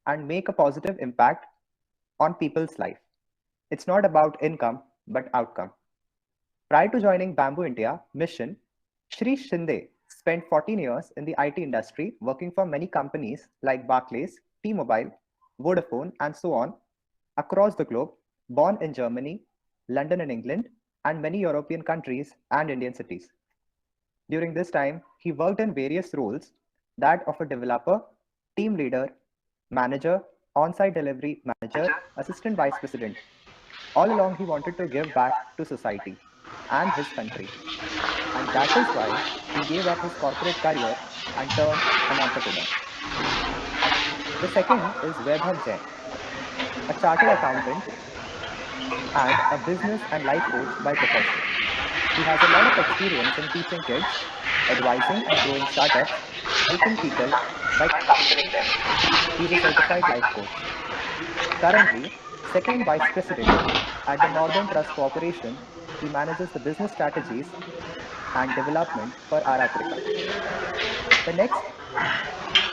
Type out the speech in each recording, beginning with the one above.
and make a positive impact on people's life. It's not about income, but outcome. Prior to joining Bamboo India mission, Shri Shinde spent 14 years in the IT industry working for many companies like Barclays, T-Mobile, Vodafone, and so on across the globe, born in Germany, London in England, and many European countries and Indian cities. During this time, he worked in various roles that of a developer, team leader, manager, on site delivery manager, assistant vice president. All along, he wanted to give back to society and his country. And that is why he gave up his corporate career and turned an entrepreneur. The second is Vaibhav Jain, a chartered accountant and a business and life coach by profession. He has a lot of experience in teaching kids, advising and growing startups, helping people by counseling them. He is a certified life coach. Currently, second vice president at the Northern Trust Corporation, he manages the business strategies and development for our Africa. The next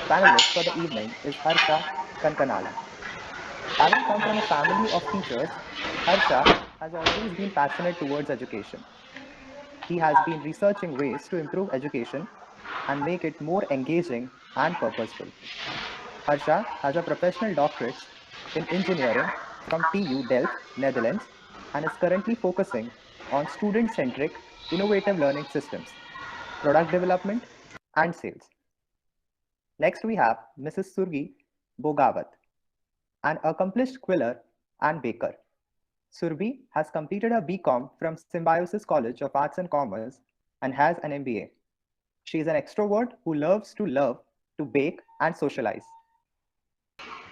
panelist for the evening is Harsha Kankanala. Having come from a family of teachers, Harsha has always been passionate towards education. He has been researching ways to improve education and make it more engaging and purposeful. Harsha has a professional doctorate in engineering from TU Delft, Netherlands, and is currently focusing on student-centric innovative learning systems, product development, and sales. Next, we have Mrs. Surgi Bogawat, an accomplished quiller and baker. Surbi has completed her BCom from Symbiosis College of Arts and Commerce and has an MBA. She is an extrovert who loves to love to bake and socialize.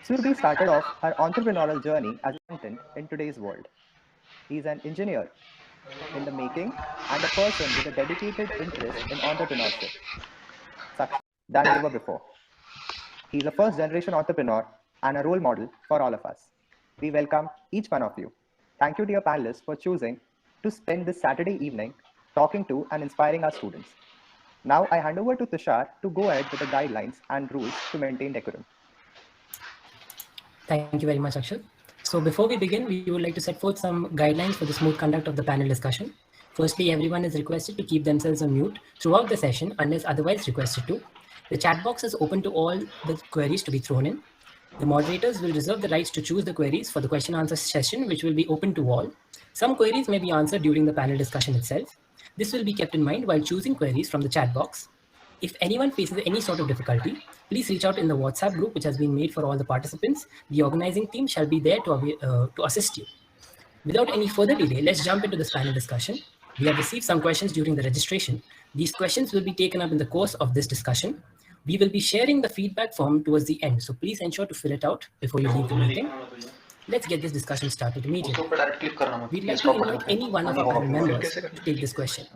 Surbi started off her entrepreneurial journey as a consultant in today's world. He is an engineer in the making and a person with a dedicated interest in entrepreneurship, success than ever before. He is a first generation entrepreneur and a role model for all of us. We welcome each one of you. Thank you, dear panelists, for choosing to spend this Saturday evening talking to and inspiring our students. Now I hand over to Tushar to go ahead with the guidelines and rules to maintain decorum. Thank you very much, Akshat. So before we begin, we would like to set forth some guidelines for the smooth conduct of the panel discussion. Firstly, everyone is requested to keep themselves on mute throughout the session unless otherwise requested to. The chat box is open to all the queries to be thrown in. The moderators will reserve the rights to choose the queries for the question answer session, which will be open to all. Some queries may be answered during the panel discussion itself. This will be kept in mind while choosing queries from the chat box. If anyone faces any sort of difficulty, please reach out in the WhatsApp group which has been made for all the participants. The organizing team shall be there to assist you. Without any further delay, let's jump into this panel discussion. We have received some questions during the registration. These questions will be taken up in the course of this discussion. We will be sharing the feedback form towards the end, so please ensure to fill it out before you leave the meeting. Let's get this discussion started immediately. We'd like to invite any one of our panel members to take this question.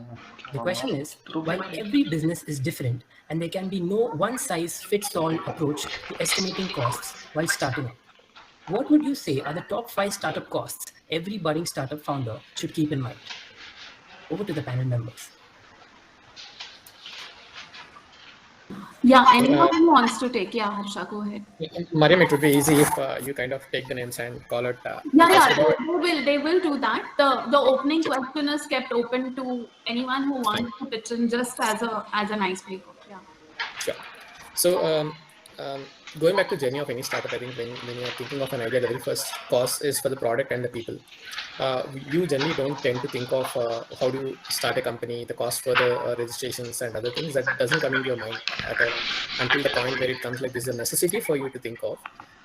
The question is, while every business is different and there can be no one-size-fits-all approach to estimating costs while starting up, what would you say are the top 5 startup costs every budding startup founder should keep in mind? Over to the panel members. Yeah, anyone who wants to take. Yeah, Harsha, go ahead. Mariam, it would be easy if you kind of take the names and call it. They will do that. The opening question is kept open to anyone who wants to pitch in, just as an icebreaker. Yeah. Sure. So going back to journey of any startup, I think when you're thinking of an idea, the very first cost is for the product and the people. You generally don't tend to think of how do you start a company, the cost for the registrations and other things. That doesn't come into your mind at all until the point where it comes like this is a necessity for you to think of.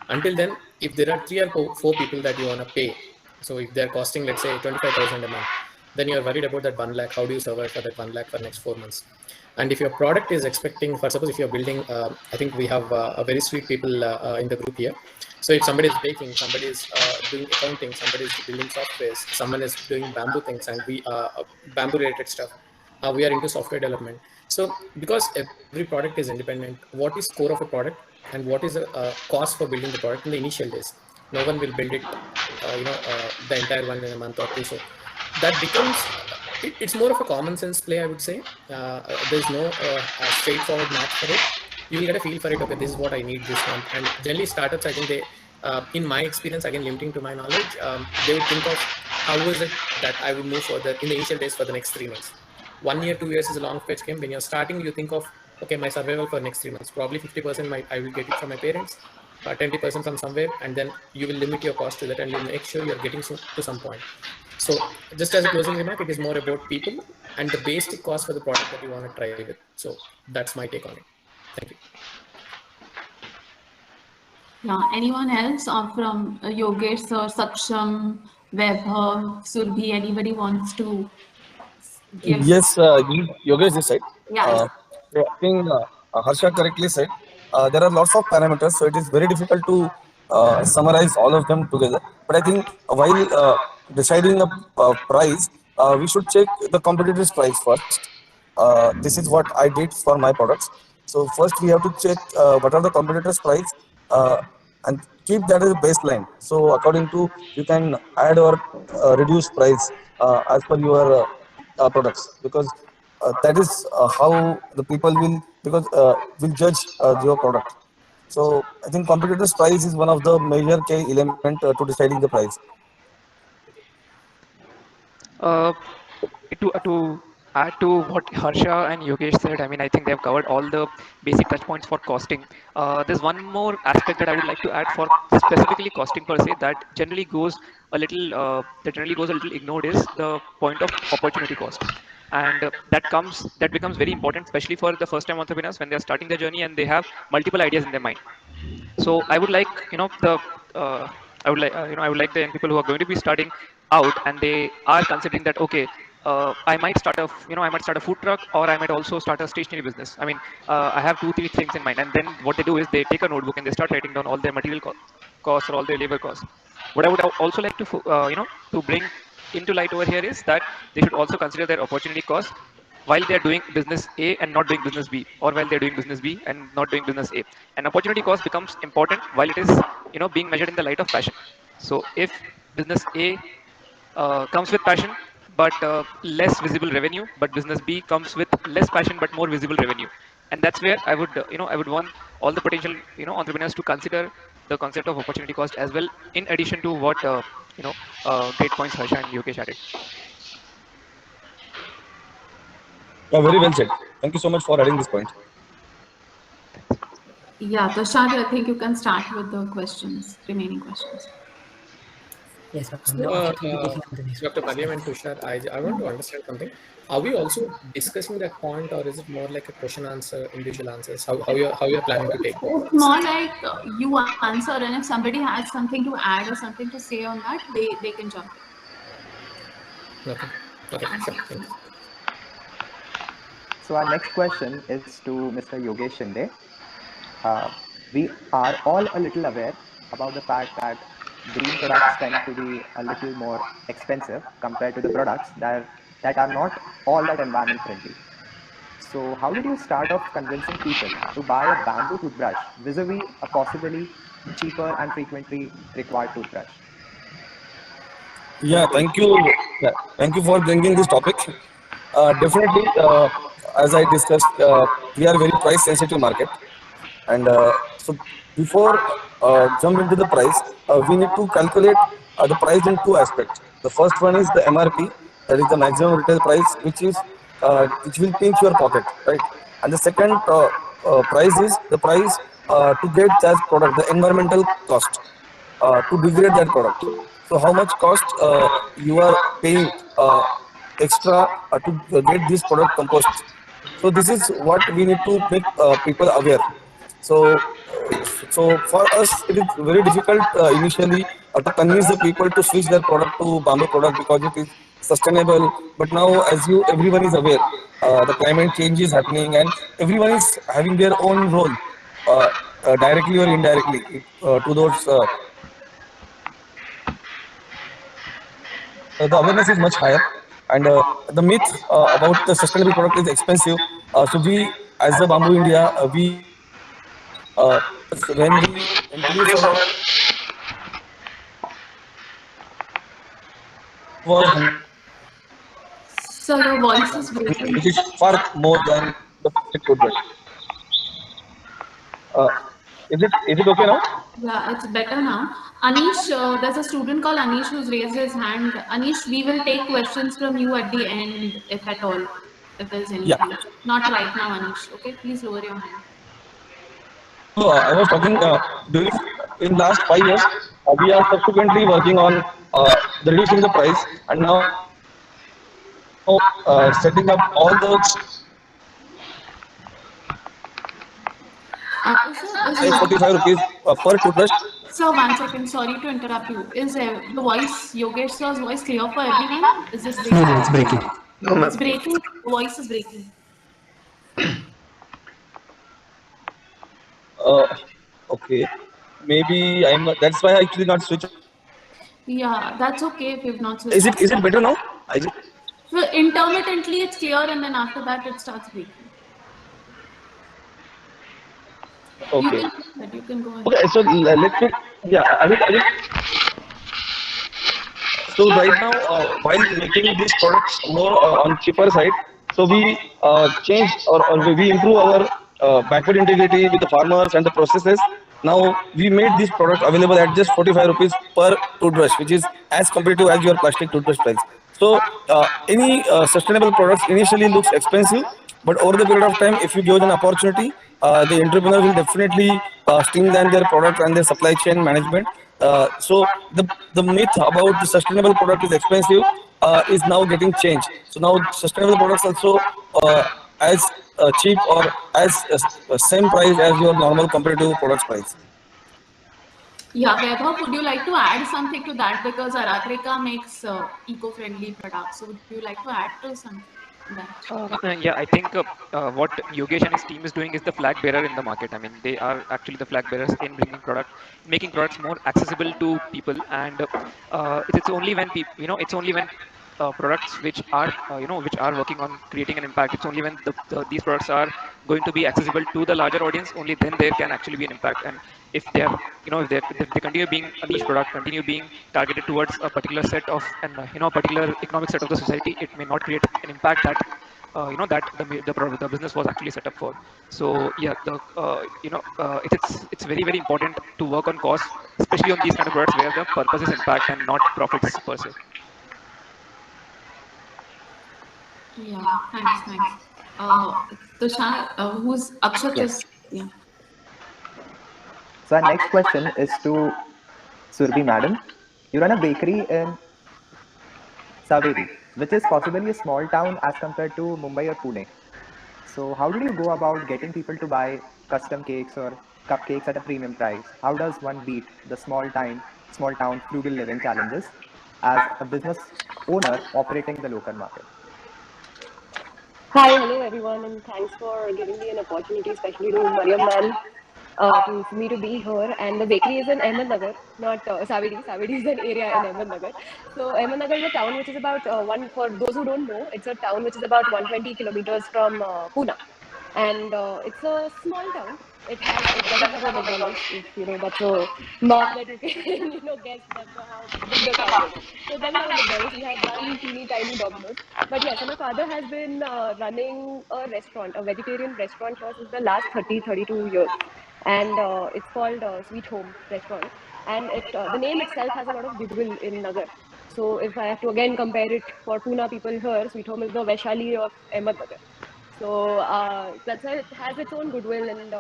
Until then, if there are 3 or 4 people that you want to pay, so if they're costing, let's say 25,000 a month, then you're worried about that 1 lakh. How do you survive for that 1 lakh for the next 4 months? And if your product is expecting, for suppose if you're building, I think we have a very sweet people in the group here. So if somebody is baking, somebody is doing accounting, somebody is building softwares, someone is doing bamboo things, and we bamboo related stuff. We are into software development. So because every product is independent, what is core of a product and what is the cost for building the product in the initial days? No one will build it, the entire one in a month or 2. So that becomes, it's more of a common sense play, I would say. There's no straightforward match for it. you will get a feel for it. Okay, this is what I need this month. And generally startups, I think they, in my experience, again limiting to my knowledge, they would think of how is it that I would move further in the initial days for the next 3 months. 1 year, 2 years is a long fetch game. When you're starting, you think of, okay, my survival for next 3 months, probably 50% I will get it from my parents, 20% from somewhere, and then you will limit your cost to that, and you make sure you're getting to some point. So just as a closing remark, it is more about people and the basic cost for the product that you want to try with. So that's my take on it. Thank you. Yeah, anyone else from Yogesh sir, Saksham, Vaibhav, Surbhi, anybody wants to give? Yes, Yogesh this side. Yeah, yeah. So I think Harsha correctly said there are lots of parameters, so it is very difficult to summarize all of them together. But I think while deciding a price, we should check the competitor's price first. This is what I did for my products. So first we have to check what are the competitors' price and keep that as a baseline. So according to you can add or reduce price as per your products, because that is how the people will judge your product. So I think competitors' price is one of the major key element to deciding the price. Uh, to add to what Harsha and Yogesh said, I mean, I think they've covered all the basic touch points for costing. There's one more aspect that I would like to add for specifically costing per se that generally goes a little ignored is the point of opportunity cost. And that becomes very important, especially for the first time entrepreneurs when they're starting their journey and they have multiple ideas in their mind. So I would like uh, I would like the young people who are going to be starting out and they are considering that, okay, I might start I might start a food truck, or I might also start a stationery business. I mean, I have 2 3 things in mind, and then what they do is they take a notebook and they start writing down all their material costs or all their labor costs. What I would also like to to bring into light over here is that they should also consider their opportunity cost while they're doing business A and not doing business B, or while they're doing business B and not doing business A. And opportunity cost becomes important while it is being measured in the light of passion. So if business A comes with passion but less visible revenue, but business B comes with less passion but more visible revenue, and that's where I would I would want all the potential entrepreneurs to consider the concept of opportunity cost as well, in addition to what great points Harsha and Yogesh added. Yeah, very well said. Thank you so much for adding this point. Yeah, Tushar, I think you can start with the questions, remaining questions. Yes, So, now after we'll be taking on the next Dr. one. Palyam and Tushar, I want to understand something. Are we also discussing that point, or is it more like a question answer, individual answers? How you're planning to take It's this? more like you answer, and if somebody has something to add or something to say on that, they can jump Okay. Okay. Sure. Thank you. So our next question is to Mr. Yogesh Shinde. We are all a little aware about the fact that green products tend to be a little more expensive compared to the products that are not all that environment friendly. So how did you start off convincing people to buy a bamboo toothbrush vis-a-vis a possibly cheaper and frequently required toothbrush? Yeah, thank you. Yeah, thank you for bringing this topic. Definitely, as I discussed, we are very price sensitive market, and so before jump into the price, we need to calculate the price in two aspects. The first one is the MRP, that is the maximum retail price, which will pinch your pocket, right? And the second price is the price to get that product, the environmental cost to degrade that product. So how much cost you are paying extra to get this product compost. So this is what we need to make people aware. So so for us it is very difficult initially to convince the people to switch their product to bamboo product because it is sustainable. But now as you everyone is aware, the climate change is happening and everyone is having their own role, uh, directly or indirectly, to those the awareness is much higher, and the myth about the sustainable product is expensive. So we, as the Bamboo India, when we introduce our was So your voice is breaking. which is far more than the plastic toothbrush. Is it okay now? Yeah, it's better now. Anish, there's a student called Anish who's raised his hand. Anish, we will take questions from you at the end, if at all, if there's Yeah. anything. Not right now, Anish. Okay, please lower your hand. So I was talking during in last 5 years, we are subsequently working on the reducing the price, and now setting up all the Is 45 rupees per toothbrush. Sir, 1 second. Sorry to interrupt you. Is the voice, Yogesh sir's voice, clear for everyone? Is this No, breaking? no, it's breaking. No, ma'am. It's breaking. The voice is breaking. Okay, maybe I'm. That's why I actually not switch. Yeah, that's okay if you've not Is switched it off. better now? I just, So intermittently it's clear and then after that it starts breaking. You okay. can, but you can go ahead. Okay, so let me. Yeah, I will. So right now, while making these products more on cheaper side, so we change or we improve our backward integrity with the farmers and the processes. Now we made this product available at just 45 rupees per toothbrush, which is as compared to as your plastic toothbrush price. So any sustainable products initially looks expensive, but over the period of time, if you give an opportunity, the entrepreneur will definitely streamline their product and their supply chain management. So the myth about the sustainable product is expensive is now getting changed. So now sustainable products also as cheap or as same price as your normal competitive products price. Yeah, Vaibhav, would you like to add something to that? Because Aratrika makes eco-friendly products. So would you like to add to something that? Yeah, I think what Yogesh and his team is doing is the flag bearer in the market. I mean, they are actually the flag bearers in making products more accessible to people. And it's only when people, it's only when products which are, which are working on creating an impact. It's only when these products are going to be accessible to the larger audience, only then there can actually be an impact. And if they are, if they continue being a niche product, continue being targeted towards a particular set of, and particular economic set of the society, it may not create an impact that that the business was actually set up for. So yeah, it's very very important to work on costs, especially on these kind of products where the purpose is impact and not profits per se. Yeah, thanks. Tushar, who's Akshat Yes. is, yeah. So our next question is to Surbhi Madam. You run a bakery in Saveri, which is possibly a small town as compared to Mumbai or Pune. So how did you go about getting people to buy custom cakes or cupcakes at a premium price? How does one beat the small town frugal living challenges as a business owner operating the local market? Hi, hello everyone, and thanks for giving me an opportunity, especially to Mariam ma'am, for me to be here. And the bakery is in Ahmednagar, not Savedi. Savedi is an area in Ahmednagar. So Ahmednagar is a town which is about for those who don't know, it's a town which is about 120 kilometers from Pune, and it's a small town. It doesn't have a McDonald's. If you know, that's a mark that you can guess that's how big the town is. So it doesn't have a McDonald's. We have one teeny tiny Domino's. But yes, so my father has been running a restaurant, a vegetarian restaurant here since the last 32 years, and it's called Sweet Home Restaurant. And the name itself has a lot of goodwill in Nagar. So if I have to again compare it for Pune people here, Sweet Home is the Vaishali of Ahmednagar. So that's why it has its own goodwill. And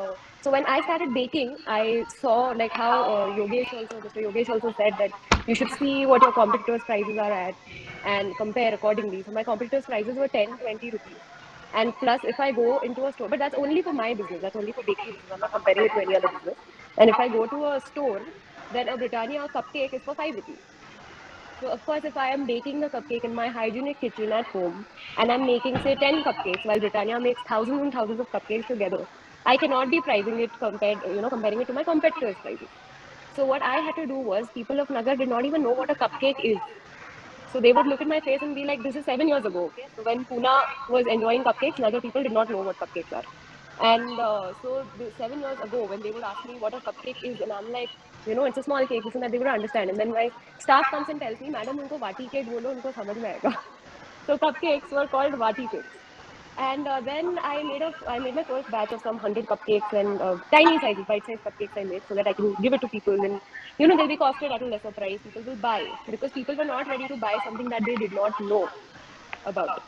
so when I started baking, I saw like how Mr. Yogesh also said that you should see what your competitors' prices are at and compare accordingly. So my competitors' prices were 10, 20 rupees. And plus, if I go into a store, but that's only for my business, that's only for bakery business. I'm not comparing it to any other business. And if I go to a store, then a Britannia cupcake is for 5 rupees. So of course, if I am baking the cupcake in my hygienic kitchen at home and I'm making say 10 cupcakes while Britannia makes thousands and thousands of cupcakes together, I cannot be pricing it comparing it to my competitors' prices. So what I had to do was people of Nagar did not even know what a cupcake is. So they would look at my face and be like, "This is 7 years ago." Okay, so when Pune was enjoying cupcakes, Nagar people did not know what cupcakes are. And 7 years ago, when they would ask me what a cupcake is, and I'm like, it's a small cake, this and that, they would understand. And then my staff comes and tells me, "Madam, unko vati cake bolo, unko samajh mein aayega." So cupcakes were called vati cakes. And then I made my first batch of some 100 cupcakes and tiny sizes, bite-sized cupcakes I made so that I can give it to people, and they'll be costed at a lesser price. People will buy because people were not ready to buy something that they did not know about it.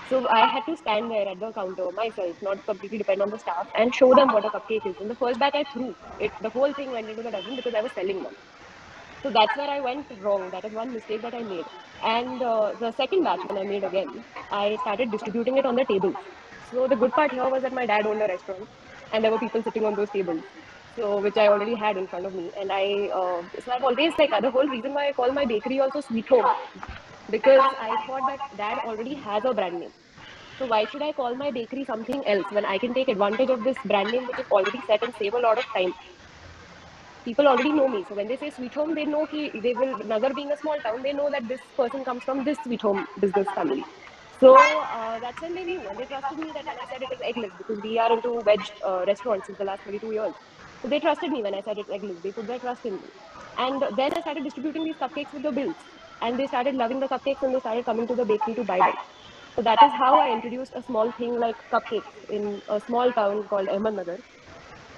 So I had to stand there at the counter myself, not completely depend on the staff, and show them what a cupcake is. In the first batch I threw it, the whole thing went into the dustbin because I was selling them. So that's where I went wrong. That is one mistake that I made. And the second batch, when I made again, I started distributing it on the tables. So the good part here was that my dad owned a restaurant, and there were people sitting on those tables. So which I already had in front of me, and so I've always like the whole reason why I call my bakery also Sweet Home, because I thought that dad already has a brand name. So why should I call my bakery something else when I can take advantage of this brand name which is already set and save a lot of time? People already know me. So when they say Sweet Home, they know they will, Nagar being a small town, they know that this person comes from this Sweet Home business family. So that's when they knew, and they trusted me that when I said it is eggless, because we are into veg restaurants since the last 22 years. So they trusted me when I said it's eggless. They put their trust in me. And then I started distributing these cupcakes with the bills. And they started loving the cupcakes and they started coming to the bakery to buy them. So that is how I introduced a small thing like cupcakes in a small town called Ahmednagar.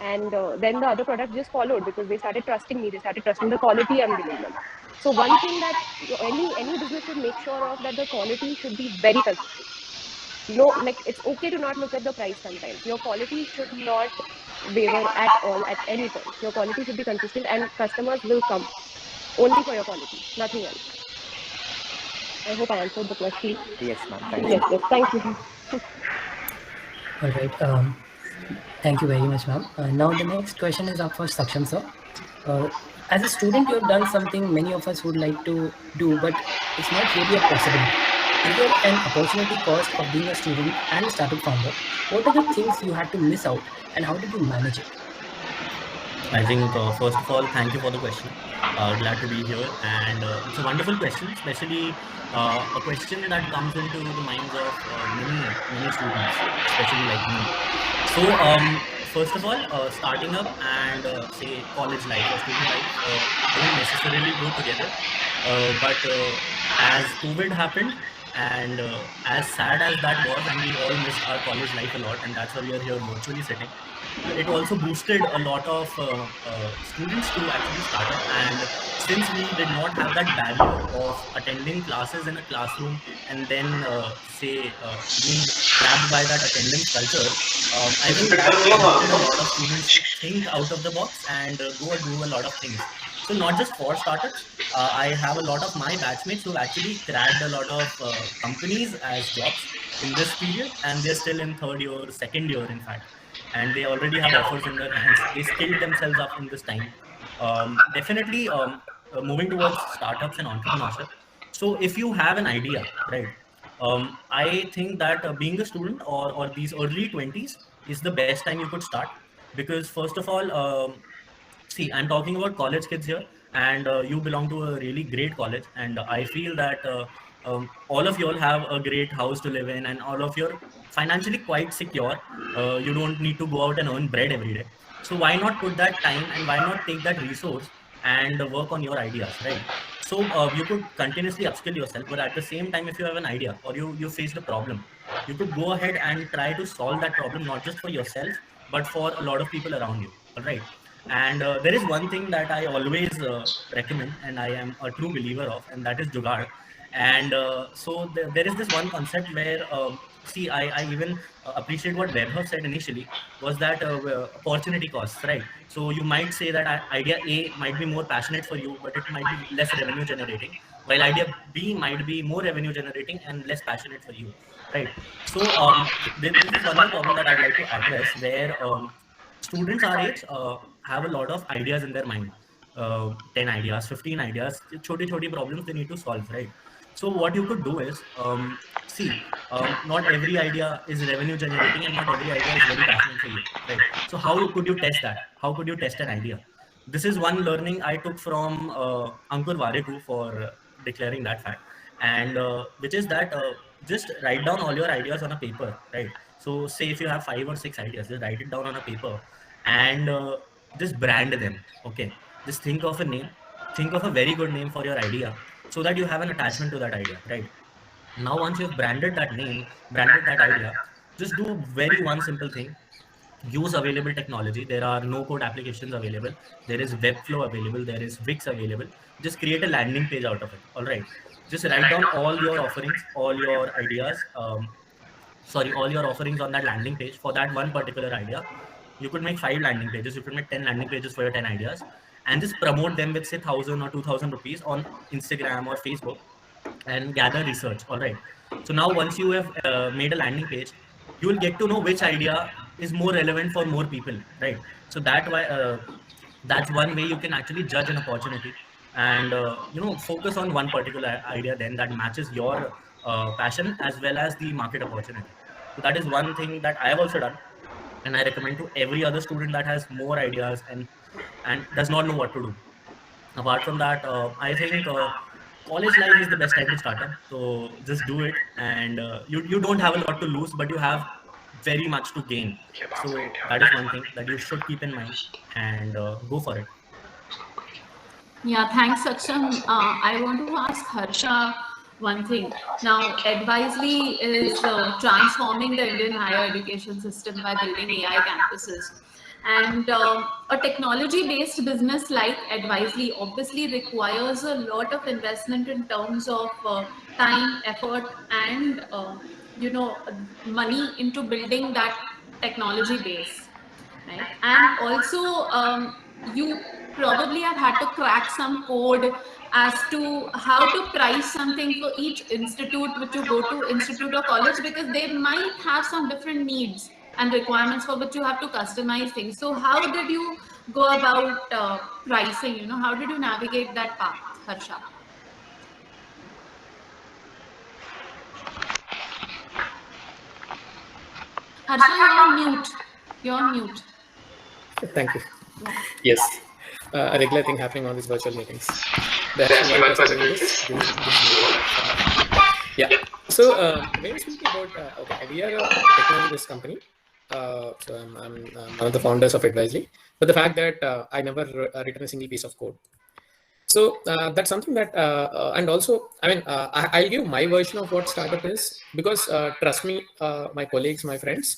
And then the other products just followed because they started trusting me. They started trusting the quality I'm giving them. So one thing that any business should make sure of, that the quality should be very consistent. No, like it's okay to not look at the price sometimes. Your quality should not waver at all at any point. Your quality should be consistent, and customers will come only for your quality, nothing else. I hope I answered the question. Yes, ma'am. Thank Yes, you. yes, thank you. All right. Thank you very much, ma'am. Now the next question is up for Saksham sir. As a student, you have done something many of us would like to do, but it's not really a possibility. Is there an opportunity cost of being a student and a startup founder? What are the things you had to miss out, and how did you manage it? I think, first of all, thank you for the question. Glad to be here. And it's a wonderful question, especially a question that comes into the minds of many students, especially like me. So, first of all, starting up and say college life or student life don't necessarily go together. But as COVID happened, and as sad as that was, and we all missed our college life a lot, and that's why we are here virtually sitting. It also boosted a lot of students to actually start up. And since we did not have that barrier of attending classes in a classroom and then being trapped by that attendance culture, I think that prompted a lot of students to think out of the box and go and do a lot of things. So not just for startups, I have a lot of my batchmates who actually cracked a lot of companies as jobs in this period, and they're still in third year, second year, in fact, and they already have offers in their hands. They skilled themselves up in this time. Definitely moving towards startups and entrepreneurship. So if you have an idea, right, I think that being a student or these early 20s is the best time you could start, because first of all, see, I'm talking about college kids here, and you belong to a really great college, and I feel that all of you all have a great house to live in, and all of you are financially quite secure. You don't need to go out and earn bread every day. So why not put that time, and why not take that resource and work on your ideas, right? So you could continuously upskill yourself, but at the same time, if you have an idea or you faced a problem, you could go ahead and try to solve that problem, not just for yourself, but for a lot of people around you. All right. And there is one thing that I always recommend, and I am a true believer of, and that is jugaad. And so there is this one concept where, see, I even appreciate what Vaibhav said initially, was that opportunity costs, right? So you might say that idea A might be more passionate for you, but it might be less revenue generating, while idea B might be more revenue generating and less passionate for you, right? So this is one more problem that I'd like to address, where students our age have a lot of ideas in their mind, 10 ideas, 15 ideas, choti problems they need to solve, right? So what you could do is, not every idea is revenue generating, and not every idea is very passionate for you, right? So how could you test that? How could you test an idea? This is one learning I took from Ankur Wareku for declaring that fact, and which is that just write down all your ideas on a paper, right? So say if you have 5 or 6 ideas, just write it down on a paper, and just brand them. Okay, just think of a name, think of a very good name for your idea, so that you have an attachment to that idea, right? Now once you've branded that name, branded that idea, Just do very one simple thing. Use available technology. There are no code applications available. There is Webflow available. There is Wix available. Just create a landing page out of it. All right. Just write down all your offerings, all your ideas. All your offerings on that landing page for that one particular idea. You could make 5 landing pages. You could make 10 landing pages for your 10 ideas, and just promote them with say 1,000 or 2,000 rupees on Instagram or Facebook, and gather research. All right. So now once you have made a landing page, you will get to know which idea is more relevant for more people, right? So that's one way you can actually judge an opportunity, and focus on one particular idea then that matches your passion as well as the market opportunity. So that is one thing that I have also done, and I recommend to every other student that has more ideas and does not know what to do. Apart from that, I think college life is the best time to start up. So just do it, and you don't have a lot to lose, but you have very much to gain. So that is one thing that you should keep in mind, and go for it. Yeah, thanks, Saksham. I want to ask Harsha one thing. Now, Advisely is transforming the Indian higher education system by building AI campuses. And a technology-based business like Advisely obviously requires a lot of investment in terms of time, effort, and money into building that technology base, right? And also, you probably have had to crack some code as to how to price something for each institute which you go to, institute or college, because they might have some different needs and requirements for which you have to customize things. So how did you go about pricing? How did you navigate that path, Harsha? Harsha, you're on mute. You're on mute. Thank you. Yes, a regular thing happening on these virtual meetings. Yeah. So when speaking about okay, we are a technology-based company. So I'm one of the founders of Advisely. But the fact that I never written a single piece of code. So that's something that, and also, I mean, I'll give my version of what startup is, because trust me, my colleagues, my friends,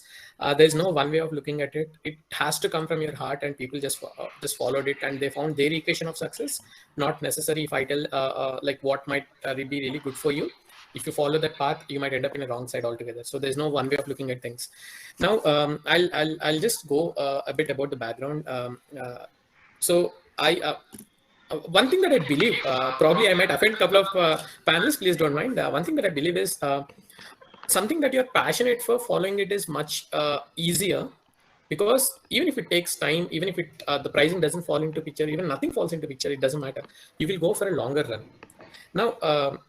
there's no one way of looking at it. It has to come from your heart, and people just followed it, and they found their equation of success. Not necessary if I tell like what might be really good for you. If you follow that path, you might end up in a wrong side altogether. So there's no one way of looking at things. Now, I'll just go a bit about the background. So one thing that I believe, probably I might offend a couple of panelists, please don't mind. One thing that I believe is something that you're passionate for, following it is much easier, because even if it takes time, even if the pricing doesn't fall into picture, even nothing falls into picture, it doesn't matter. You will go for a longer run. Now,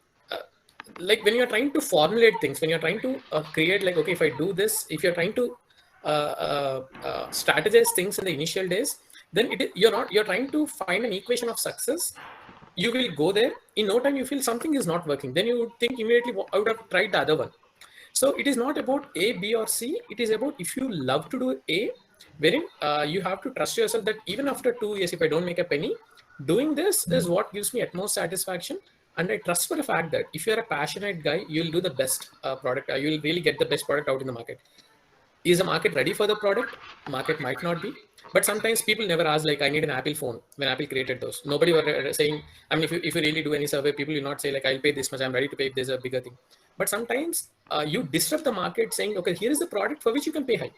like when you're trying to formulate things, when you're trying to create, like, okay, if I do this, if you're trying to strategize things in the initial days, then you're trying to find an equation of success. You will go there, in no time you feel something is not working, then you would think immediately, I would have tried the other one. So it is not about A, B, or C. It is about, if you love to do A, wherein you have to trust yourself that even after 2 years, if I don't make a penny, doing this is what gives me utmost satisfaction. And I trust for the fact that if you're a passionate guy, you'll do the best product. You'll really get the best product out in the market. Is the market ready for the product? Market might not be. But sometimes people never ask, like, I need an Apple phone. When Apple created those, nobody were saying, I mean, if you really do any survey, people will not say, like, I'll pay this much, I'm ready to pay if there's a bigger thing. But sometimes you disrupt the market saying, okay, here is the product for which you can pay high.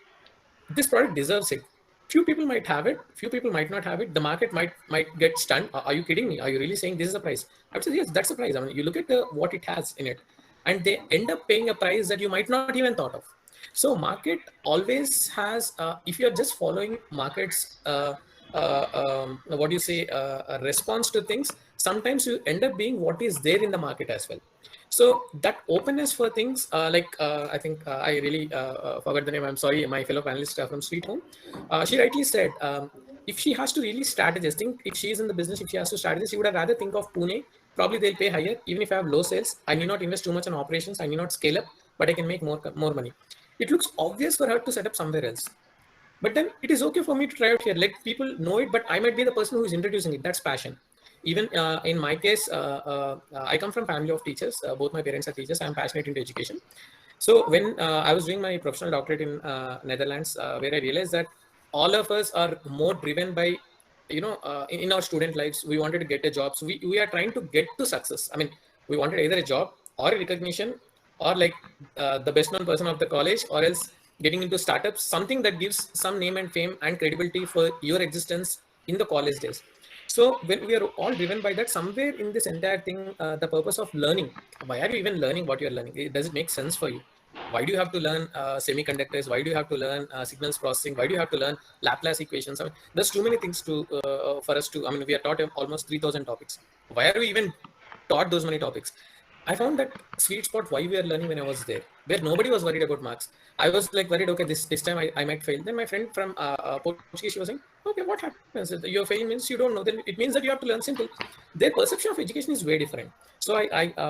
This product deserves it. Few people might have it, few people might not have it. The market might get stunned. Are you kidding me? Are you really saying this is the price? I would say, yes, that's the price. I mean, you look at what it has in it, and they end up paying a price that you might not even thought of. So market always has, if you're just following market's, what do you say, a response to things, sometimes you end up being what is there in the market as well. So that openness for things, I think I really forgot the name. I'm sorry, my fellow panelist from Sweet Home. She rightly said, if she has to really strategize, think if she's in the business, if she has to strategize, she would have rather think of Pune. Probably they'll pay higher. Even if I have low sales, I need not invest too much on operations. I need not scale up, but I can make more money. It looks obvious for her to set up somewhere else. But then it is okay for me to try out here. Let people know it, but I might be the person who is introducing it. That's passion. Even in my case, I come from family of teachers. Both my parents are teachers. I'm passionate into education. So when I was doing my professional doctorate in Netherlands, where I realized that all of us are more driven by, in our student lives, we wanted to get a job. So we are trying to get to success. I mean, we wanted either a job or a recognition, or like the best known person of the college, or else getting into startups, something that gives some name and fame and credibility for your existence in the college days. So when we are all driven by that, somewhere in this entire thing, the purpose of learning, why are you even learning what you're learning? Does it make sense for you? Why do you have to learn semiconductors? Why do you have to learn signals processing? Why do you have to learn Laplace equations? I mean, there's too many things to for us to. I mean, we are taught almost 3,000 topics. Why are we even taught those many topics? I found that sweet spot why we are learning when I was there, where nobody was worried about marks. I was like worried, okay, this time I might fail. Then my friend from Portuguese, she was saying, okay, what happens? You're failing means you don't know. Then it means that you have to learn simple. Their perception of education is very different. So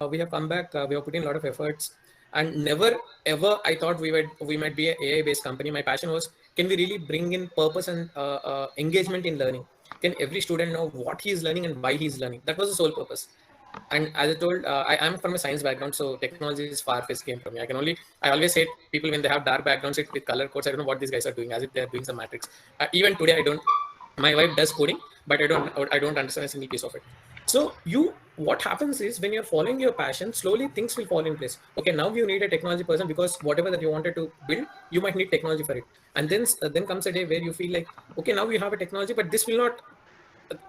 we have come back, we have put in a lot of efforts, and never ever I thought we might be an AI based company. My passion was, can we really bring in purpose and engagement in learning? Can every student know what he is learning and why he is learning? That was the sole purpose. And as I told, I'm from a science background, so technology is far-fetched game for me. I always say people when they have dark backgrounds with color codes, I don't know what these guys are doing, as if they're doing some matrix. Even today, I don't. My wife does coding, but I don't understand a single piece of it. So what happens is when you're following your passion, slowly things will fall in place. Okay, now you need a technology person because whatever that you wanted to build, you might need technology for it. And then comes a day where you feel like, okay, now you have a technology, but this will not.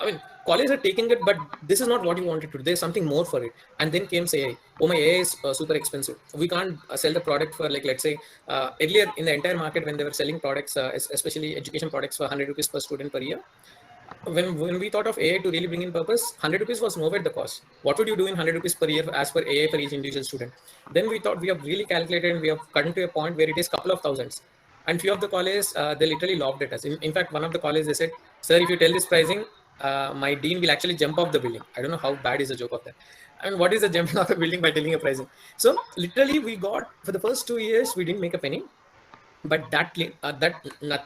I mean, colleges are taking it, but this is not what you wanted to do. There's something more for it. And then came AI. Oh, my AI is super expensive. We can't sell the product for, like, let's say, earlier in the entire market when they were selling products, especially education products, for 100 rupees per student per year. When we thought of AI to really bring in purpose, 100 rupees was nowhere the cost. What would you do in 100 rupees per year as per AI for each individual student? Then we thought we have really calculated and we have gotten to a point where it is couple of thousands. And few of the colleges, they literally laughed at us. In fact, one of the colleges, they said, sir, if you tell this pricing, my dean will actually jump off the building. I don't know how bad is the joke of that. I mean, what is the jumping off the building by telling a pricing? So literally we got, for the first 2 years, we didn't make a penny. But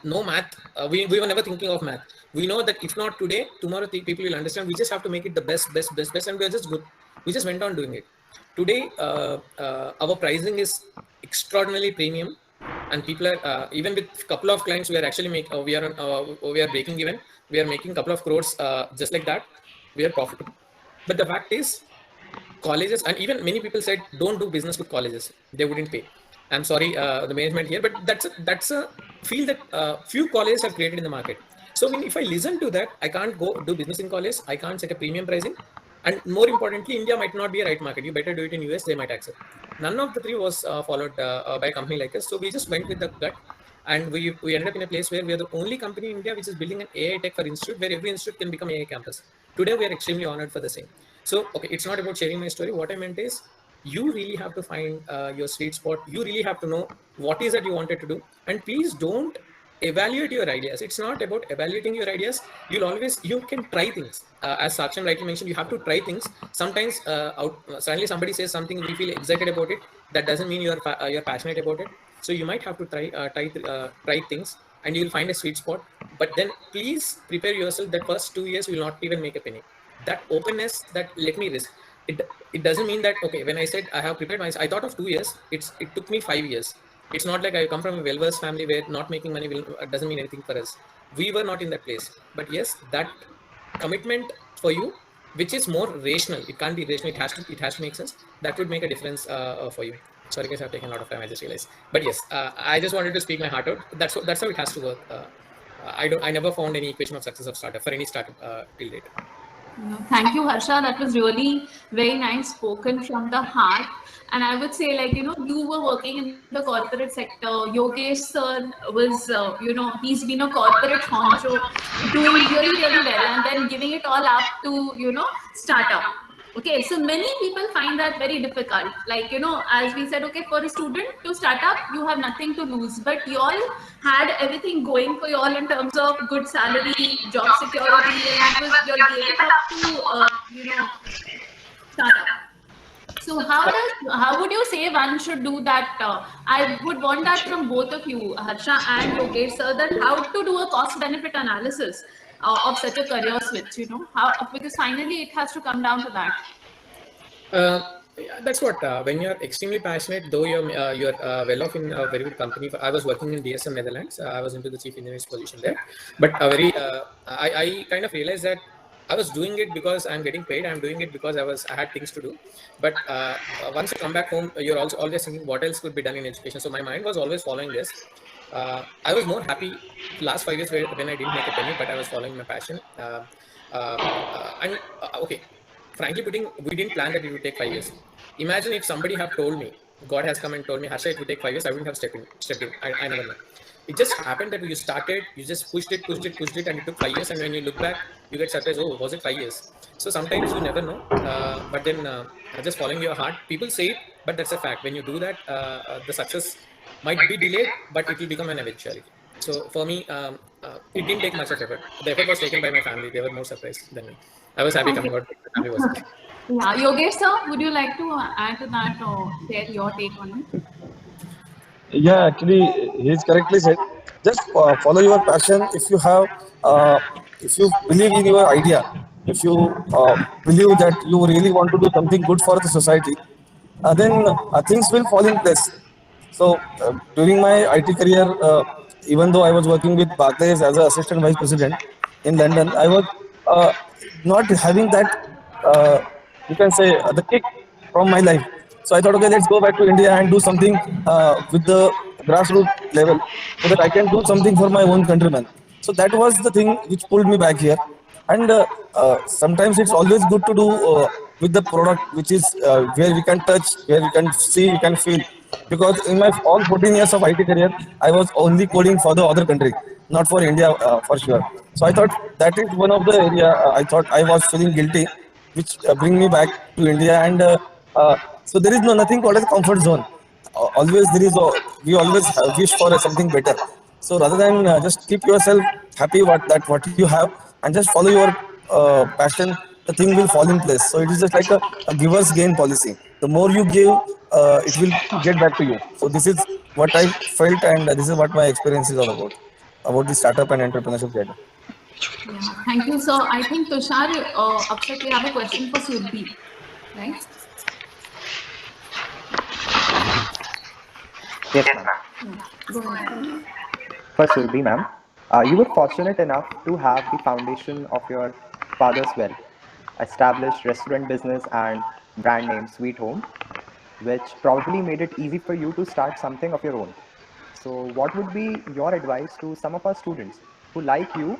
no math, we were never thinking of math. We know that if not today, tomorrow people will understand. We just have to make it the best, and we are just good. We just went on doing it. Today, our pricing is extraordinarily premium, and people are even with a couple of clients we are actually we are breaking even. We are making a couple of crores just like that. We are profitable. But the fact is, colleges, and even many people said don't do business with colleges, they wouldn't pay. I'm sorry, the management here, but that's a field that few colleges have created in the market. So if I listen to that, I can't go do business in college, I can't set a premium pricing, and more importantly, India might not be a right market. You better do it in US, they might accept. None of the three was followed by a company like us. So we just went with the gut, and we ended up in a place where we are the only company in India which is building an AI tech for institute, where every institute can become AI campus. Today we are extremely honored for the same. So, okay, it's not about sharing my story. What I meant is, you really have to find your sweet spot. You really have to know what is that you wanted to do. And please don't evaluate your ideas. It's not about evaluating your ideas. You can try things. As Saksham rightly mentioned, you have to try things. Sometimes suddenly somebody says something, we feel excited about it. That doesn't mean you're passionate about it. So you might have to try things, and you'll find a sweet spot. But then please prepare yourself that first 2 years will not even make a penny. That openness, that let me risk it doesn't mean that, okay, when I said I have prepared myself, I thought of 2 years, it took me 5 years. It's not like I come from a well-versed family where not making money doesn't mean anything for us. We were not in that place. But yes, that commitment for you, which is more rational, it can't be rational, it has to make sense. That would make a difference for you. Sorry guys, I've taken a lot of time, I just realized. But yes, I just wanted to speak my heart out. That's how it has to work. I never found any equation of success of startup for any startup till date. Thank you, Harsha. That was really very nice spoken from the heart. And I would say, like, you were working in the corporate sector. Yogesh sir was, he's been a corporate honcho, doing really, really well, and then giving it all up to, startup. Okay, so many people find that very difficult. Like, as we said, okay, for a student to start up, you have nothing to lose. But you all had everything going for you all in terms of good salary, job security, and you're giving up to, start up. So how would you say one should do that? I would want that from both of you, Harsha and Yogesh sir, that how to do a cost-benefit analysis of such a career switch, because finally it has to come down to that. Yeah, that's what when you're extremely passionate, though you're well off in a very good company. I was working in DSM Netherlands. I was into the chief engineer's position there, but I kind of realized that I was doing it because I'm getting paid. I'm doing it because I had things to do. But once you come back home, you're also always thinking what else could be done in education. So my mind was always following this. I was more happy last 5 years when I didn't make a penny, but I was following my passion. Okay, frankly putting, we didn't plan that it would take 5 years. Imagine if somebody have told me, God has come and told me, Harsha, it would take 5 years, I wouldn't have stepped in. I never know. It just happened that you started, you just pushed it, and it took 5 years. And when you look back, you get surprised, oh, was it 5 years? So sometimes you never know. But then just following your heart, people say it, but that's a fact. When you do that, the success might be delayed, but it will become an eventuality. So for me, it didn't take much of effort. The effort was taken by my family. They were more surprised than me. I was happy Okay. coming out. The family wasn't. Yeah, Yogesh sir, would you like to add to that or share your take on it? Yeah, actually, he's correctly said. Just follow your passion. If you believe in your idea, if you believe that you really want to do something good for the society, then things will fall in place. So during my IT career, even though I was working with Barclays as an assistant vice president in London, I was uh, not having that, uh, you can say, the kick from my life. So I thought, okay, let's go back to India and do something with the grassroots level so that I can do something for my own countrymen. So that was the thing which pulled me back here. And sometimes it's always good to do with the product which is where we can touch, where we can see, we can feel. Because in my all 14 years of IT career, I was only coding for the other country, not for India for sure. So I thought that is one of the area I thought I was feeling guilty, which bring me back to India. And so there is no nothing called as comfort zone. Always there is, we always wish for something better. So rather than just keep yourself happy what you have and just follow your passion, the thing will fall in place. So it is just like a giver's gain policy. The more you give, it will get back to you. So this is what I felt, and this is what my experience is all about the startup and entrepreneurship journey. Yeah, thank you. So I think Tushar, Akshat, we have a question for Surbhi, right? Yes, ma'am. Yeah, go ahead. For Surbhi, ma'am, you were fortunate enough to have the foundation of your father's wealth, established restaurant business and brand name Sweet Home, which probably made it easy for you to start something of your own. So, what would be your advice to some of our students who, like you,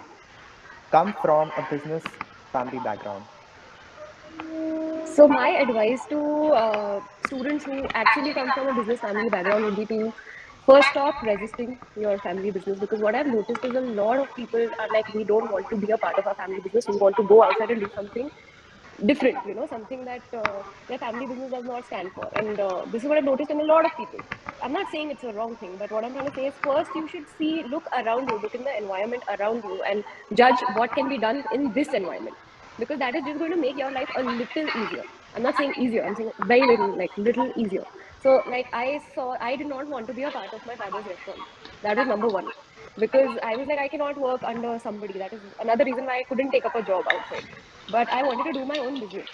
come from a business family background? So my advice to students who actually come from a business family background would be to first stop resisting your family business, because what I've noticed is a lot of people are like, we don't want to be a part of our family business. We want to go outside and do something different, something that their family business does not stand for. And this is what I've noticed in a lot of people. I'm not saying it's a wrong thing, but what I'm trying to say is first you should look around you, look in the environment around you, and judge what can be done in this environment, because that is just going to make your life a little easier. I'm not saying easier, I'm saying very little, like little easier. So like I did not want to be a part of my father's restaurant. That was number one, because I was like, I cannot work under somebody. That is another reason why I couldn't take up a job outside. But I wanted to do my own business.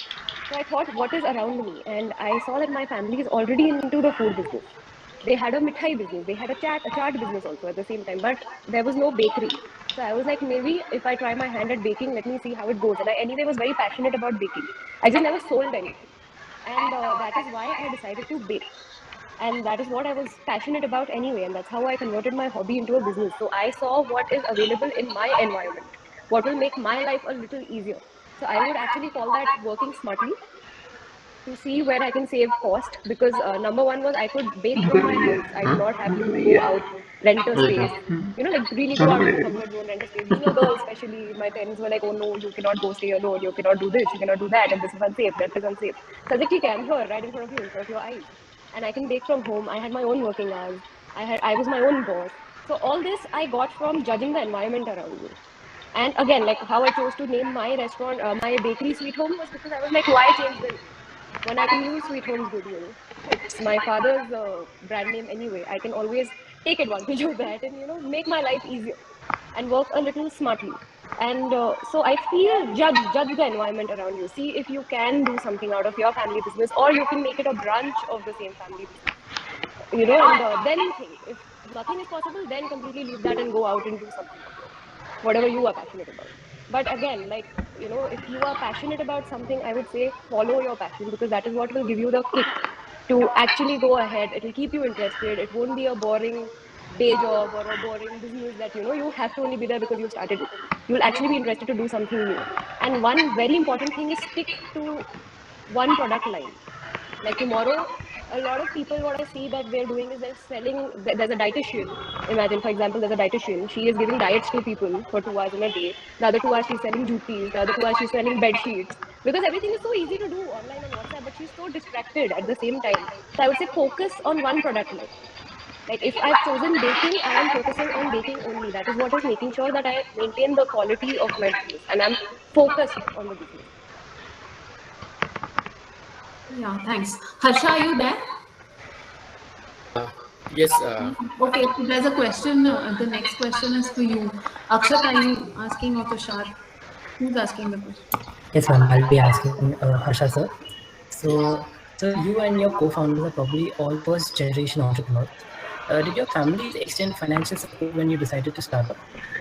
So I thought, what is around me? And I saw that my family is already into the food business. They had a mithai business. They had a chaat business also at the same time, but there was no bakery. So I was like, maybe if I try my hand at baking, let me see how it goes. And I anyway was very passionate about baking. I just never sold anything. And that is why I decided to bake. And that is what I was passionate about anyway. And that's how I converted my hobby into a business. So I saw what is available in my environment, what will make my life a little easier. So I would actually call that working smartly, to see where I can save cost, because number one was I could bake from my house. I did not have to go out, rent a space, like really go out of the comfort zone, rent a space. Being a girl, especially, my parents were like, oh no, you cannot go stay alone, you cannot do this, you cannot do that, and this is unsafe, that is unsafe. So I was like, okay, I'm here, right in front of you, in front of your eyes. And I can bake from home. I had my own working hours. I was my own boss. So all this I got from judging the environment around me. And again, like how I chose to name my restaurant, my bakery Sweet Home, was because I was like, why change the name when I can use Sweet Home's good? It's my father's brand name anyway. I can always take advantage of that and make my life easier and work a little smartly. And so I feel judge the environment around you. See if you can do something out of your family business, or you can make it a branch of the same family business. And then think if nothing is possible, then completely leave that and go out and do something of your own, whatever you are passionate about. But again, like, if you are passionate about something, I would say follow your passion, because that is what will give you the kick to actually go ahead. It will keep you interested. It won't be a boring day job or a boring business that you have to only be there because you started it. You'll actually be interested to do something new. And one very important thing is stick to one product line. Like tomorrow, a lot of people, what I see that they're doing is they're selling. There's a dietitian. Imagine, for example, there's a dietitian. She is giving diets to people for 2 hours in a day. The other 2 hours she's selling jutis. The other 2 hours she's selling bed sheets. Because everything is so easy to do online on WhatsApp, but she's so distracted at the same time. So I would say focus on one product line. Like if I've chosen baking, I am focusing on baking only. That is what is making sure that I maintain the quality of my business, and I'm focused on the business. Yeah, thanks. Harsha, are you there? Yes. Okay, there's a question. The next question is for you. Akshat, are you asking or Tushar? Who's asking the question? Yes, ma'am. I'll be asking Harsha, sir. So you and your co-founders are probably all first-generation entrepreneurs. Did your families extend financial support when you decided to start up?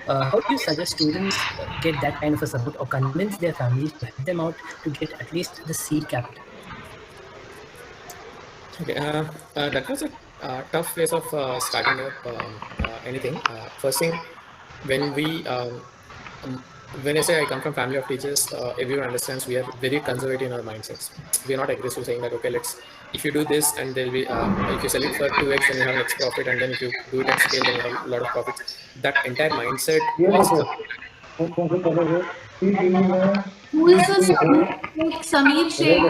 How do you suggest students get that kind of a support or convince their families to help them out to get at least the seed capital? Okay, that was a tough phase of starting up anything. First thing, when when I say I come from family of teachers, everyone understands we are very conservative in our mindsets. We are not aggressive saying that, okay, if you do this and there'll be, if you sell it for 2x, then you have an X profit. And then if you do it at scale, then you have a lot of profits. That entire mindset is Who is this? Samir Sheikh.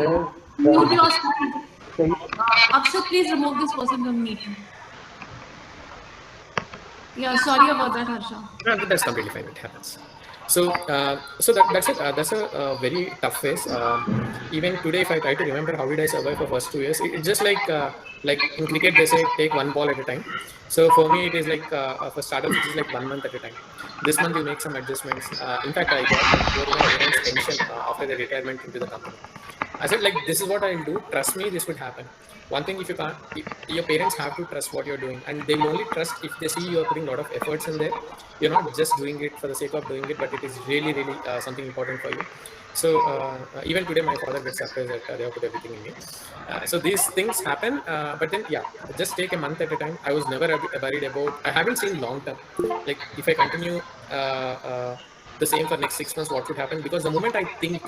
Mute your screen. Akshat, please remove this person from meeting. Yeah, sorry about that, Harsha. No, that's completely fine. It happens. So, that's it. That's a very tough phase. Even today, if I try to remember how did I survive for first 2 years, it's just like in cricket they say take one ball at a time. So for me, it is like for startups, it is like 1 month at a time. This month you make some adjustments. In fact, I got both my parents' pension after the retirement into the company. I said, like, this is what I'll do. Trust me, this would happen. One thing, if you can't, your parents have to trust what you're doing, and they will only trust if they see you're putting a lot of efforts in there. You're not just doing it for the sake of doing it, but it is really, really something important for you. So even today, my father gets surprised that they have put everything in me. So these things happen, but then just take a month at a time. I was never worried about. I haven't seen long term. Like if I continue the same for next 6 months, what would happen? Because the moment I think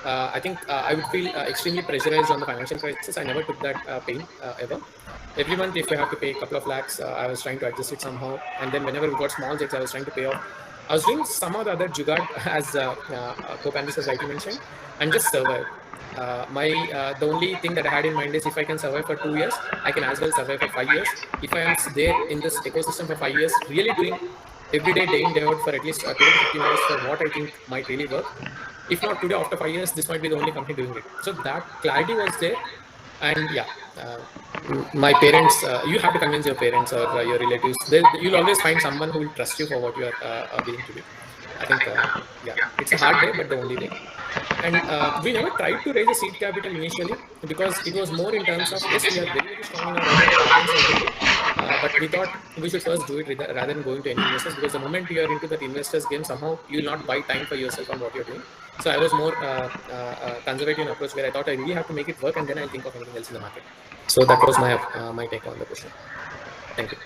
I would feel extremely pressurized on the financial crisis. I never took that pain ever. Every month, if I have to pay a couple of lakhs, I was trying to adjust it somehow. And then whenever we got small checks, I was trying to pay off. I was doing some of the other jugaad, as co-panelists has rightly mentioned, and just survive. The only thing that I had in mind is if I can survive for 2 years, I can as well survive for 5 years. If I am there in this ecosystem for 5 years, really doing every day in, day out for at least 12 to 15 hours for what I think might really work. If not today, after 5 years, this might be the only company doing it. So that clarity was there. And my parents, you have to convince your parents or your relatives. You'll always find someone who will trust you for what you are willing to do. I think, it's a hard way, but the only way. And we never tried to raise a seed capital initially because it was more in terms of, yes, we are very, very strong in our audience already. But we thought we should first do it rather than going to any investors, because the moment you are into that investors game, somehow you will not buy time for yourself on what you're doing. So I was more conservative in approach, where I thought I really have to make it work, and then I'll think of anything else in the market. So that was my take on the question. Thank you.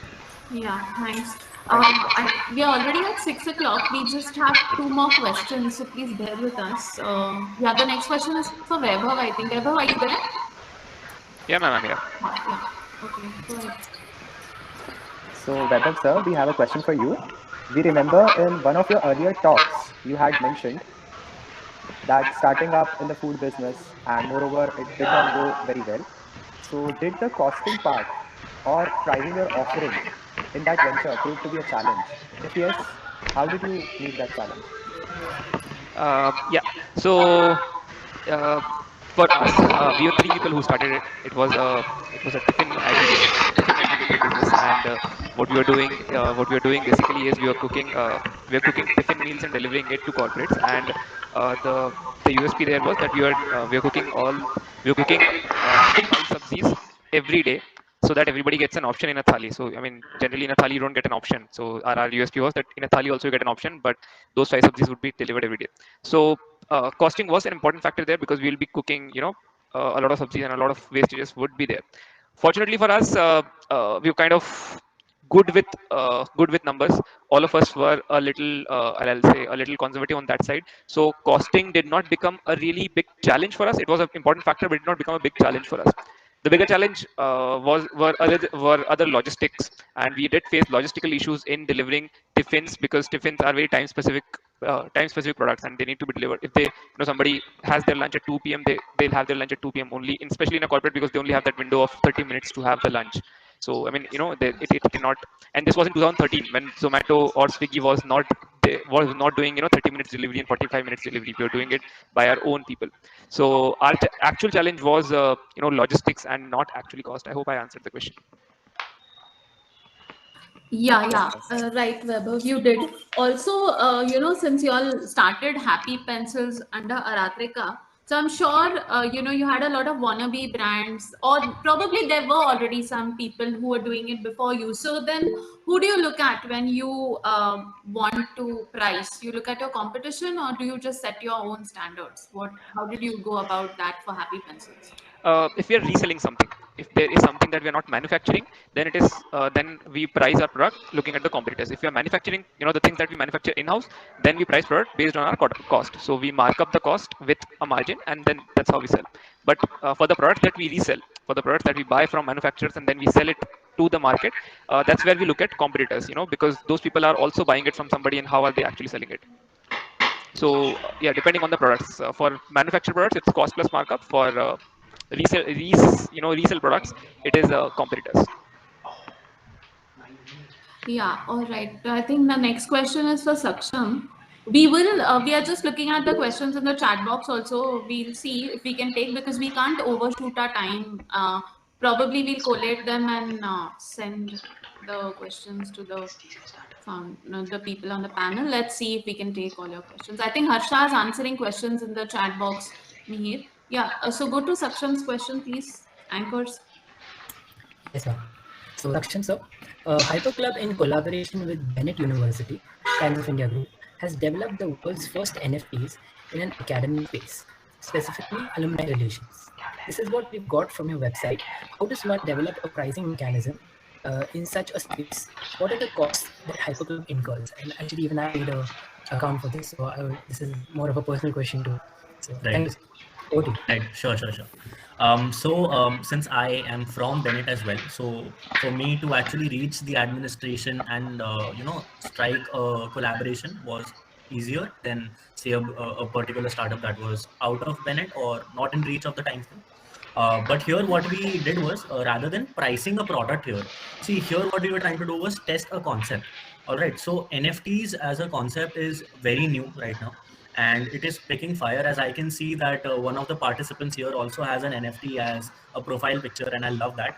Yeah, thanks. We are already at 6 o'clock. We just have 2 more questions, so please bear with us. The next question is for Vaibhav, I think. Vaibhav, are you there? Yeah, ma'am, I'm here. Yeah. Okay, go ahead. So, Vaibhav sir, we have a question for you. We remember in one of your earlier talks, you had mentioned that starting up in the food business, and moreover, it did not go very well. So, did the costing part or pricing your offering in that venture prove to be a challenge? If yes, how did you meet that challenge? So for us, we were 3 people who started it. It was a tiffin aggregator business, and what we were doing basically is we were cooking we are cooking tiffin meals and delivering it to corporates. And the USP there was that we are cooking 5 sabzis every day, so that everybody gets an option in a thali. So I mean, generally in a thali you don't get an option. So our USP was that in a thali also you get an option, but those 5 sabzis would be delivered every day. So costing was an important factor there, because we will be cooking, a lot of sabzis and a lot of wastages would be there. Fortunately for us, we were kind of good with numbers. All of us were a little, I'll say, a little conservative on that side. So costing did not become a really big challenge for us. It was an important factor, but it did not become a big challenge for us. The bigger challenge were other logistics, and we did face logistical issues in delivering tiffins, because tiffins are very time specific products, and they need to be delivered. If somebody has their lunch at 2 p.m., they'll have their lunch at 2 p.m. only, especially in a corporate, because they only have that window of 30 minutes to have the lunch. So I mean, it cannot. And this was in 2013, when Zomato or Swiggy was not doing 30 minutes delivery and 45 minutes delivery. We were doing it by our own people. So our actual challenge was logistics, and not actually cost. I hope I answered the question. Yeah, right, Vaibhav, you did. Also, since you all started Happy Pencils under Aratrika, so I'm sure, you had a lot of wannabe brands, or probably there were already some people who were doing it before you. So then, who do you look at when you want to price? You look at your competition, or do you just set your own standards? How did you go about that for Happy Pencils? If we are reselling something, if there is something that we are not manufacturing, then we price our product looking at the competitors. If we are manufacturing, the things that we manufacture in-house, then we price product based on our cost. So we mark up the cost with a margin, and then that's how we sell. But for the products that we resell, for the products that we buy from manufacturers and then we sell it to the market, that's where we look at competitors, because those people are also buying it from somebody, and how are they actually selling it. So yeah, depending on the products. For manufactured products, it's cost plus markup. For resell products, it is competitors. Yeah, all right. I think the next question is for Saksham. We are just looking at the questions in the chat box also. We'll see if we can take, because we can't overshoot our time. Probably we'll collate them and send the questions to the people on the panel. Let's see if we can take all your questions. I think Harsha is answering questions in the chat box, Mihir. Yeah, so go to Saksham's question, please. Anchors. Yes, ma'am. So, Lakshan, sir, Hyper Club, in collaboration with Bennett University, Times of India Group, has developed the world's first NFTs in an academic space, specifically alumni relations. This is what we've got from your website. How does one develop a pricing mechanism in such a space? What are the costs that Hyper Club incurs? And actually, even I paid a account for this, so this is more of a personal question too. So, thank you, sir. Over to you. Right, sure. Since I am from Bennett as well, so for me to actually reach the administration and strike a collaboration was easier than say a particular startup that was out of Bennett or not in reach of the time frame. But here what we did was, rather than pricing a product here, see here what we were trying to do was test a concept. All right, so NFTs as a concept is very new right now, and it is picking fire, as I can see that one of the participants here also has an NFT as a profile picture, and I love that.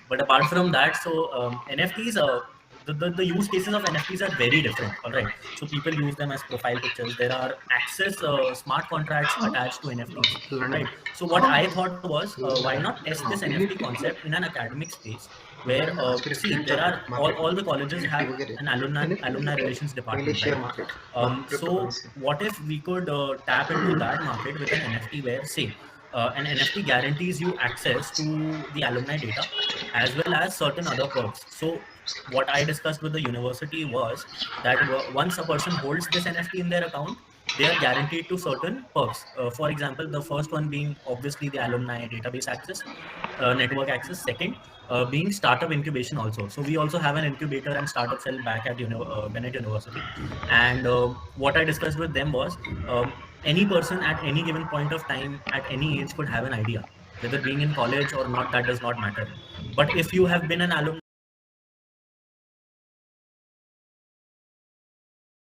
But apart from that, so NFTs, the use cases of NFTs are very different. All right, so people use them as profile pictures. There are access smart contracts attached to NFTs, right? So what I thought was, why not test this NFT concept in an academic space where see, there are all the colleges have an alumni relations department, right? So what if we could tap into that market with an NFT where, say, an NFT guarantees you access to the alumni data as well as certain other perks. So what I discussed with the university was that once a person holds this NFT in their account, they are guaranteed to certain perks. For example, the first one being obviously the alumni database access, network access. Second, being startup incubation also. So we also have an incubator and startup cell back at Bennett University. And what I discussed with them was, any person at any given point of time at any age could have an idea, whether being in college or not, that does not matter. But if you have been an alumni